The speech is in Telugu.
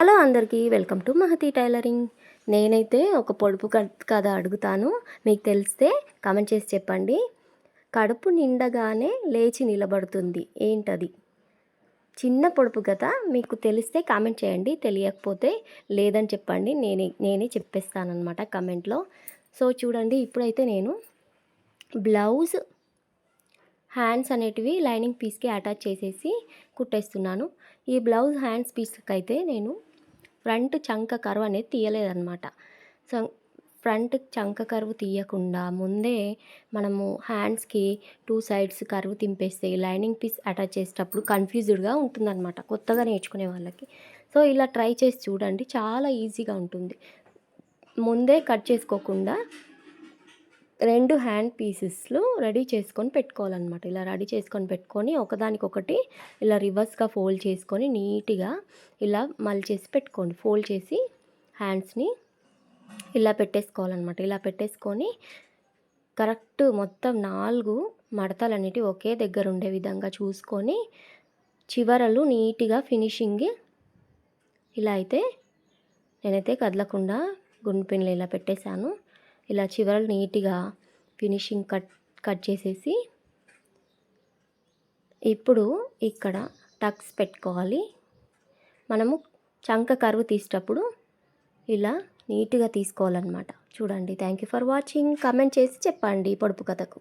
హలో అందరికీ వెల్కమ్ టు మహతి టైలరింగ్. నేనైతే ఒక పొడుపు కథ అడుగుతాను, మీకు తెలిస్తే కామెంట్ చేసి చెప్పండి. కడుపు నిండగానే లేచి నిలబడుతుంది, ఏంటది? చిన్న పొడుపు కథ, మీకు తెలిస్తే కామెంట్ చేయండి, తెలియకపోతే లేదని చెప్పండి, నేనే చెప్పేస్తానన్నమాట కామెంట్లో. సో చూడండి, ఇప్పుడైతే నేను బ్లౌజ్ హ్యాండ్స్ అనేటివి లైనింగ్ పీస్కి అటాచ్ చేసేసి కుట్టేస్తున్నాను. ఈ బ్లౌజ్ హ్యాండ్స్ పీస్కి అయితే నేను ఫ్రంట్ చంక కర్వ్ అనేది తీయలేదన్నమాట. సో ఫ్రంట్ చంక కర్వ్ తీయకుండా ముందే మనము హ్యాండ్స్కి 2 సైడ్స్ కర్వ్ తింపేస్తే లైనింగ్ పీస్ అటాచ్ చేసేటప్పుడు కన్ఫ్యూజ్డ్గా ఉంటుందన్నమాట కొత్తగా నేర్చుకునే వాళ్ళకి. సో ఇలా ట్రై చేసి చూడండి, చాలా ఈజీగా ఉంటుంది. ముందే కట్ చేసుకోకుండా 2 హ్యాండ్ పీసెస్లు రెడీ చేసుకొని పెట్టుకోవాలన్నమాట. ఇలా రెడీ చేసుకొని పెట్టుకొని ఒకదానికొకటి ఇలా రివర్స్గా ఫోల్డ్ చేసుకొని నీట్గా ఇలా మలిచేసి పెట్టుకోండి. ఫోల్డ్ చేసి హ్యాండ్స్ని ఇలా పెట్టేసుకోవాలన్నమాట. ఇలా పెట్టేసుకొని కరెక్ట్ మొత్తం 4 మడతలు అనేటివి ఒకే దగ్గర ఉండే విధంగా చూసుకొని చివరలు నీట్గా ఫినిషింగ్ ఇలా అయితే నేనైతే కదలకుండా గుండు పిన్లు ఇలా పెట్టేశాను. ఇలా చివరలు నీట్గా ఫినిషింగ్ కట్ చేసేసి ఇప్పుడు ఇక్కడ టక్స్ పెట్టుకోవాలి. మనము చంక కర్వ్ తీసేటప్పుడు ఇలా నీట్గా తీసుకోవాలన్నమాట. చూడండి. Thank you for watching. Comment చేసి చెప్పండి పొడుపు కథకు.